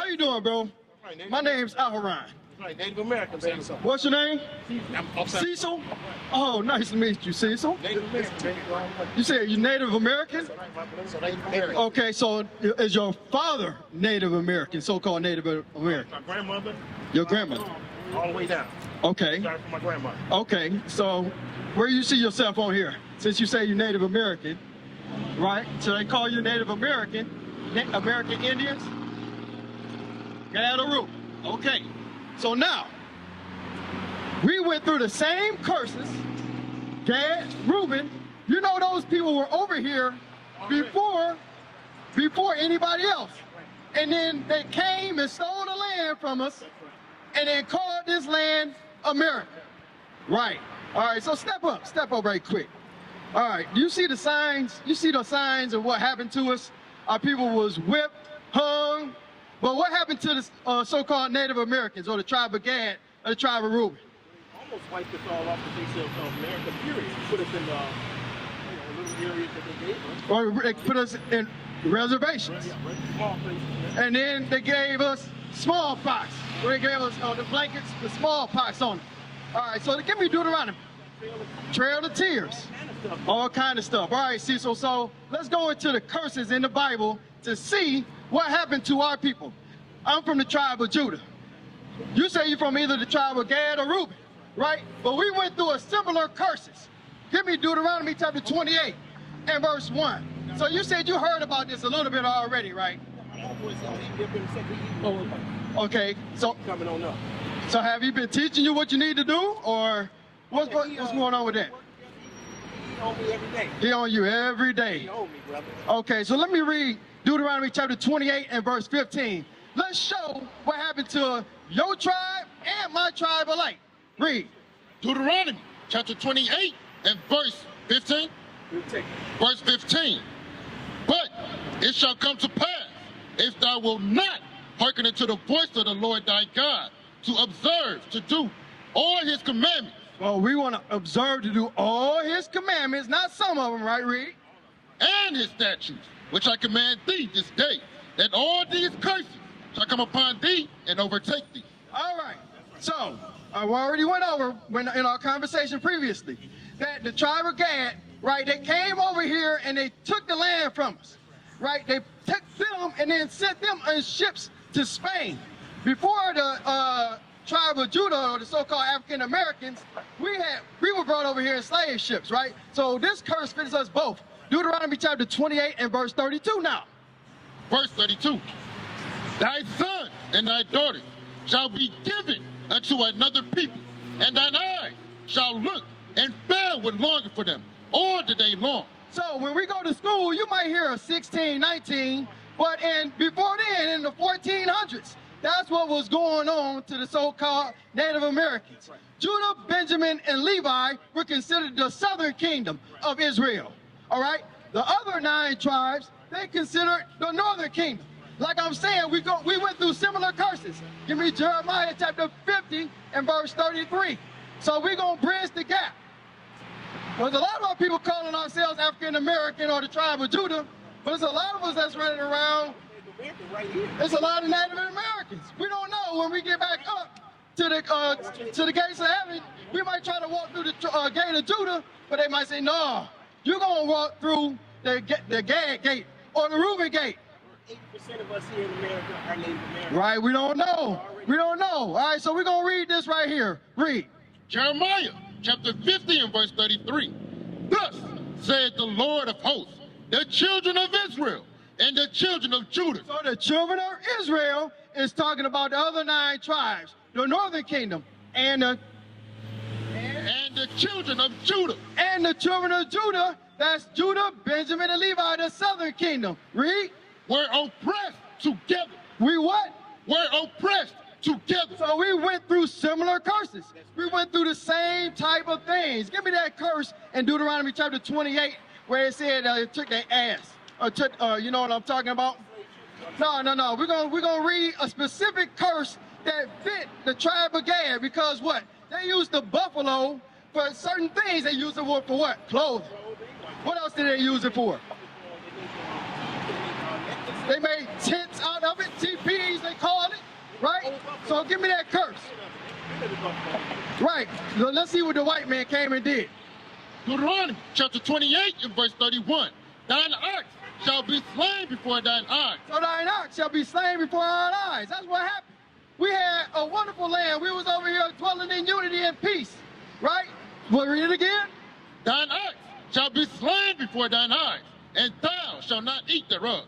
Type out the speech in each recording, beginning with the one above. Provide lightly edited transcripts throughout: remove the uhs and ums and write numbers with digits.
you doing, bro? My name's Alvaron. Right, Native American, baby. What's your name? I'm Cecil? Oh, nice to meet you, Cecil. Native American, baby. You said you're Native American? So Native American. Okay, so is your father Native American, so-called Native American? My grandmother. Your grandmother? All the way down. Okay. Started from my grandmother. Okay, so where do you see yourself on here? Since you say you're Native American, right? So they call you Native American, American Indians? Gadaroo. Okay. So now, we went through the same curses. Gad, Reuben, you know those people were over here before anybody else. And then they came and stole the land from us and then called this land America. Right. All right, so step up right quick. All right, do you see the signs? You see the signs of what happened to us? Our people was whipped, hung. But what happened to the so-called Native Americans or the tribe of Gad or the tribe of Reuben? Almost wiped us all off the face of America, period. Put us in little areas that they gave us. Or they put us in reservations. Right, small places. And then they gave us smallpox. They gave us the blankets with smallpox on them. All right, so give me Deuteronomy. Trail of Tears. All kind of stuff. All right, Cecil, so let's go into the curses in the Bible to see what happened to our people. I'm from the tribe of Judah. You say you're from either the tribe of Gad or Reuben, right? But we went through a similar curses. Give me Deuteronomy chapter 28 and verse 1. So you said you heard about this a little bit already, right? Okay, so coming on up. So have he been teaching you what you need to do, or what's going on with that? He on me every day. He on you every day. He on me, brother. Okay, so let me read Deuteronomy chapter 28 and verse 15. Let's show what happened to your tribe and my tribe alike. Read. Deuteronomy chapter 28 and verse 15. Verse 15. But it shall come to pass, if thou wilt not hearken unto the voice of the Lord thy God, to observe, to do all his commandments. Well, we want to observe to do all his commandments, not some of them, right, Reed? And his statutes, which I command thee this day, that all these curses shall come upon thee and overtake thee. All right. So, I already went over in our conversation previously that the tribe of Gad, right, they came over here and they took the land from us, right? They took them and then sent them on ships to Spain. Before the tribe of Judah, or the so-called African Americans, we were brought over here in slave ships, right? So this curse fits us both. Deuteronomy chapter 28 and verse 32 now. Verse 32. Thy sons and thy daughters shall be given unto another people, and thine eyes shall look and fail with longing for them all the day long. So when we go to school, you might hear a 1619, but before then, in the 1400s, that's what was going on to the so-called Native Americans. Judah, Benjamin, and Levi were considered the southern kingdom of Israel. All right? The other 9 tribes, they considered the northern kingdom. Like I'm saying, we went through similar curses. Give me Jeremiah chapter 50 and verse 33. So we're going to bridge the gap. There's a lot of our people calling ourselves African American or the tribe of Judah, but there's a lot of us that's running around. There's a lot of Native Americans. We don't know when we get back up to the gates of heaven. We might try to walk through the gate of Judah, but they might say, no, you're going to walk through the Gad gate or the Reuben gate. 80% of us here in America are Native Americans. Right, we don't know. We don't know. All right, so we're going to read this right here. Read. Jeremiah chapter 50 and verse 33. Thus saith the Lord of hosts, the children of Israel and the children of Judah. So the children of Israel is talking about the other 9 tribes, the northern kingdom, and the children of Judah. And the children of Judah, that's Judah, Benjamin, and Levi, the southern kingdom. Read. Were oppressed together. We what? Were oppressed together. So we went through similar curses. We went through the same type of things. Give me that curse in Deuteronomy chapter 28 where it said it took their ass. You know what I'm talking about? No. We're gonna read a specific curse that fit the tribe of Gad because what? They used the buffalo for certain things. They used it for what? Clothing. What else did they use it for? They made tents out of it, TPs they call it, right? So give me that curse. Right, so let's see what the white man came and did. Deuteronomy chapter 28 and verse 31. Thine ox shall be slain before thine eyes. So thine ox shall be slain before our eyes. That's what happened. We had a wonderful land. We was over here dwelling in unity and peace, right? We'll read it again. Thine ox shall be slain before thine eyes, and thou shalt not eat thereof.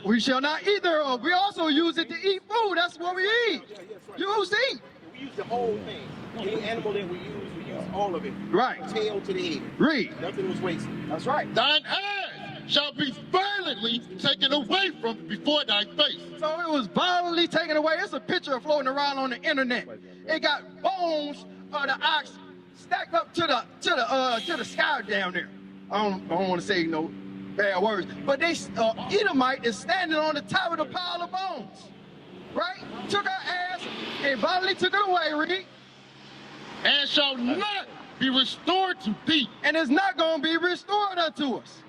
We shall not eat thereof. We also use it to eat food. That's what we eat. Use to eat. We use the whole thing. Any animal that we use all of it. Right. Tail to the head. Read. Nothing was wasted. That's right. Thine eyes shall be violently taken away from before thy face. So it was violently taken away. It's a picture floating around on the internet. It got bones of the ox stacked up to the sky down there. I don't want to say no bad words, but they Edomite is standing on the top of the pile of bones, right? Took our ass and violently took it away, read. And shall not be restored to thee. And it's not going to be restored unto us.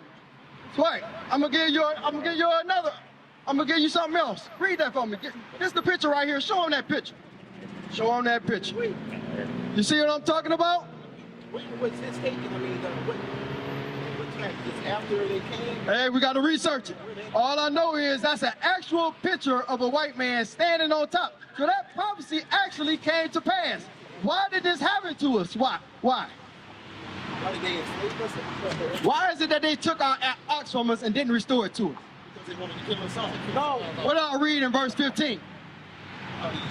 That's right. I'm gonna give you something else. Read that for me. This is the picture right here. Show him that picture. Show him that picture. You see what I'm talking about? What's this taken? I mean, what's this after they came? Hey, we got to research it. All I know is that's an actual picture of a white man standing on top. So that prophecy actually came to pass. Why did this happen to us? Why? Why did they enslave us? Why is it that they took our ox from us and didn't restore it to us? Because they wanted to kill us all. No. What I'll read in verse 15. You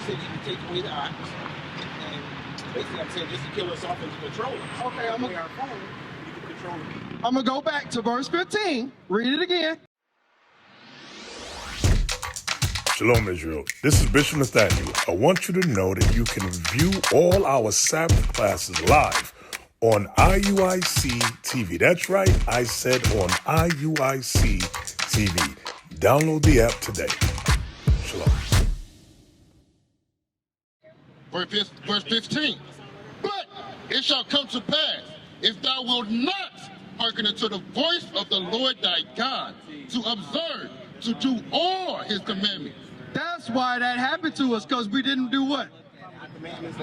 said you can take away the ox. And basically, I'm saying just to kill us off and to control us. Okay, I'm our phone. You can control it. going to go back to verse 15. Read it again. Shalom, Israel. This is Bishop Nathaniel. I want you to know that you can view all our Sabbath classes live on IUIC TV. That's right, I said on IUIC TV. Download the app today. Shalom. Verse 15. But it shall come to pass, if thou wilt not hearken unto the voice of the Lord thy God, to observe, to do all his commandments. That's why that happened to us, because we didn't do what?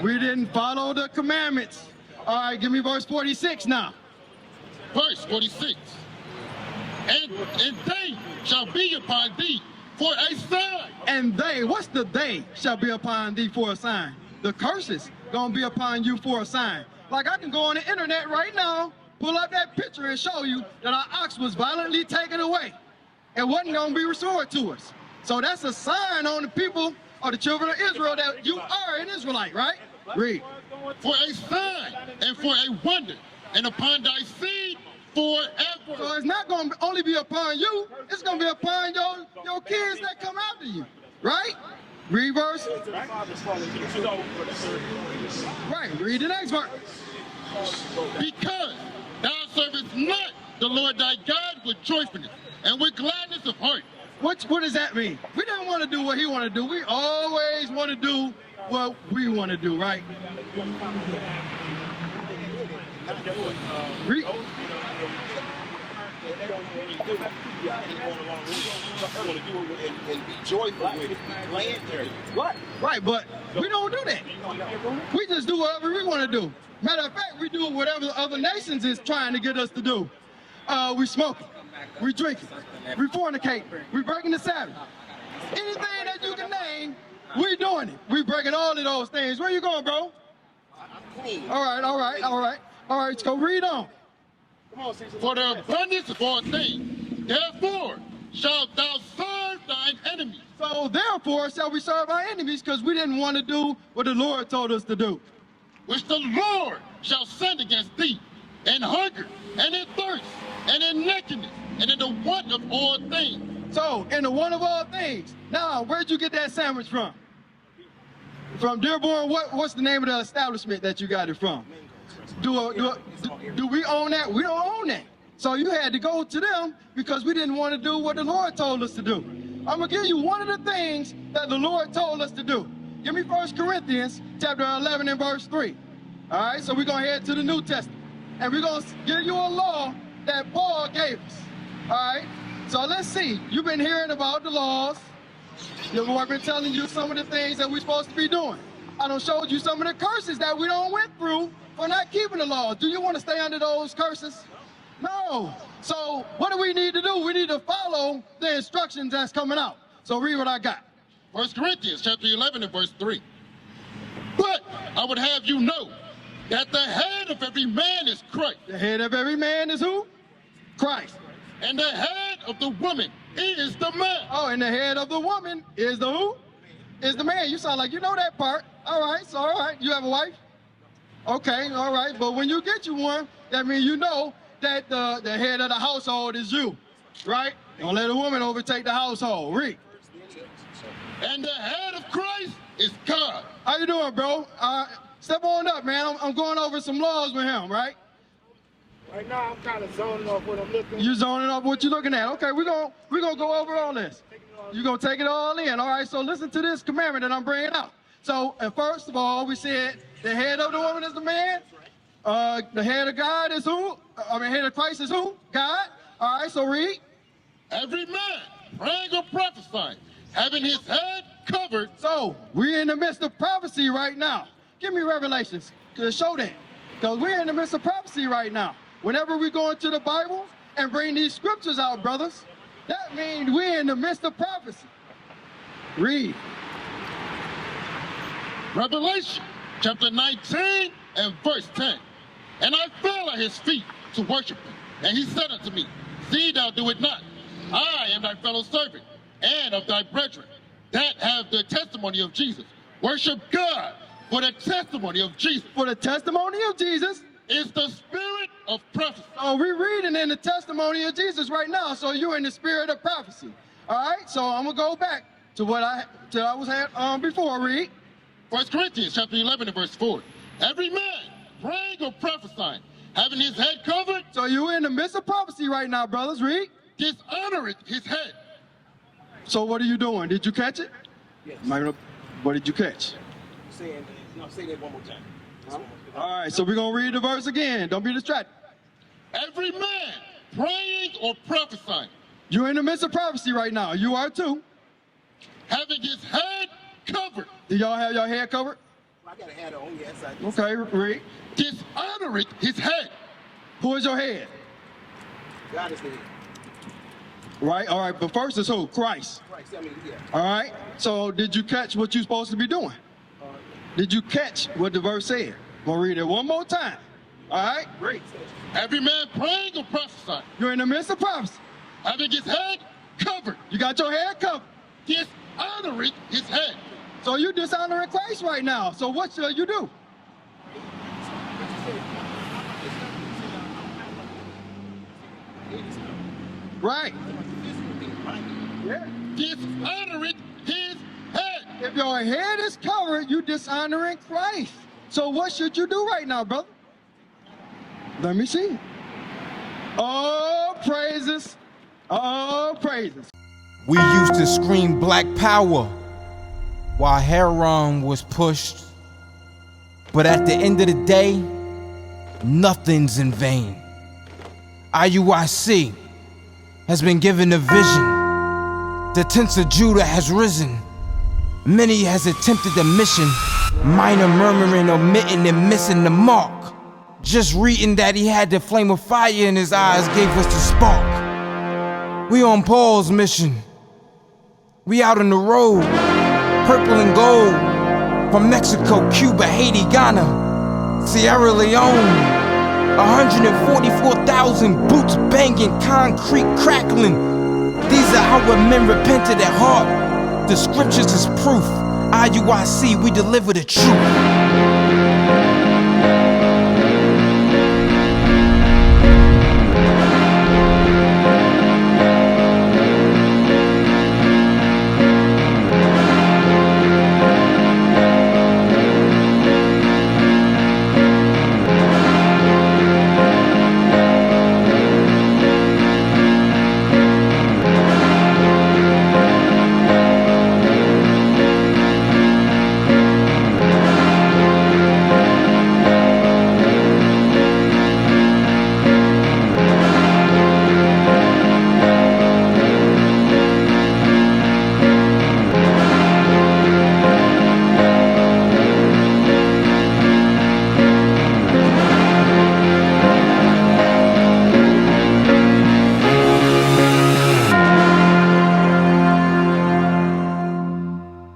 We didn't follow the commandments. All right, give me verse 46 now. Verse 46. And they shall be upon thee for a sign. And they, what's the they shall be upon thee for a sign? The curses gonna be upon you for a sign. Like I can go on the internet right now, pull up that picture and show you that our ox was violently taken away and wasn't gonna be restored to us. So that's a sign on the people or the children of Israel that you are an Israelite, right? Read. For a sign and for a wonder, and upon thy seed forever. So it's not going to only be upon you, it's going to be upon your kids that come after you, right? Read verse. Right, read the next verse. Because thou servest not the Lord thy God with joyfulness and with gladness of heart. What does that mean? We didn't want to do what he want to do. We always want to do what we want to do, right? Read. And be joyful with it. Right, but we don't do that. We just do whatever we want to do. Matter of fact, we do whatever the other nations is trying to get us to do. We smoking, we drinking, we fornicating, we breaking the Sabbath. Anything that you can name, we doing it. We breaking all of those things. Where you going, bro? All right. Let's go read on. For the abundance of all things, therefore shalt thou serve thine enemies. So therefore shall we serve our enemies, because we didn't want to do what the Lord told us to do. Which the Lord shall send against thee, in hunger, and in thirst, and in nakedness, and in the want of all things. So, in the want of all things. Now, where'd you get that sandwich from? From Dearborn, what's the name of the establishment that you got it from? Do we own that? We don't own that. So you had to go to them because we didn't want to do what the Lord told us to do. I'm going to give you one of the things that the Lord told us to do. Give me 1 Corinthians chapter 11 and verse 3. All right, so we're going to head to the New Testament. And we're going to give you a law that Paul gave us. All right, So let's see. You've been hearing about the laws. I've been telling you some of the things that we're supposed to be doing. I done showed you some of the curses that we don't went through for not keeping the laws. Do you want to stay under those curses? No. So what do we need to do? We need to follow the instructions that's coming out. So read what I got. 1 Corinthians chapter 11 and verse 3. But I would have you know that the head of every man is Christ. The head of every man is who? Christ. And the head of the woman is the man. Oh, and the head of the woman is the who? Is the man. You sound like you know that part. All right, so all right. You have a wife? Okay, all right. But when you get you one, that means you know that the head of the household is you, right? Don't let a woman overtake the household. Read. And the head of Christ is God. How you doing, bro? Step on up, man. I'm going over some laws with him, right? Right now, I'm kind of zoning off what I'm looking at. You zoning off what you're looking at. Okay, we're gonna go over all this. You're gonna take it all in. All right, so listen to this commandment that I'm bringing out. So, first of all, we said the head of the woman is the man. The head of God is who? Head of Christ is who? God. All right, so read. Every man praying or prophesying, having his head covered. So, we're in the midst of prophecy right now. Give me Revelations to show that. Because we're in the midst of prophecy right now. Whenever we go into the Bible and bring these scriptures out, brothers, that means we're in the midst of prophecy. Read. Revelation chapter 19 and verse 10. And I fell at his feet to worship him. And he said unto me, see thou do it not. I am thy fellow servant and of thy brethren that have the testimony of Jesus. Worship God for the testimony of Jesus. For the testimony of Jesus is the spirit of prophecy. Oh, we're reading in the testimony of Jesus right now. So you're in the spirit of prophecy. All right, so I'm going to go back to what I was at before. Read. 1 Corinthians chapter 11 and verse 4. Every man praying or prophesying, having his head covered. So you're in the midst of prophecy right now, brothers. Read. Dishonoreth his head. So what are you doing? Did you catch it? Yes. What did you catch? Say that one more time. All right, so we're going to read the verse again. Don't be distracted. Every man praying or prophesying. You're in the midst of prophecy right now. You are too. Having his head covered. Do y'all have your head covered? I got a hat on, yes. I do. Okay, read. Dishonoreth his head. Who is your head? God is the head. Right, all right, but first is who? Christ. Christ, I mean, yeah. All right, so did you catch what you're supposed to be doing? Did you catch what the verse said? We'll read it one more time. All right, great. Every man praying or prophesying. You're in the midst of prophecy. Having his head covered. You got your head covered. Dishonoring his head. So you're dishonoring Christ right now. So what should you do? Right. Yeah. Dishonoring his head. If your head is covered, you dishonoring Christ. So what should you do right now, brother? Let me see. Oh, praises. Oh, praises. We used to scream black power while heroin was pushed. But at the end of the day, nothing's in vain. IUIC has been given a vision. The tents of Judah has risen. Many has attempted the mission. Minor murmuring, omitting, and missing the mark. Just reading that he had the flame of fire in his eyes gave us the spark. We on Paul's mission. We out on the road, purple and gold. From Mexico, Cuba, Haiti, Ghana, Sierra Leone. 144,000 boots banging, concrete crackling. These are how men repented at heart. The scriptures is proof. IUIC, we deliver the truth.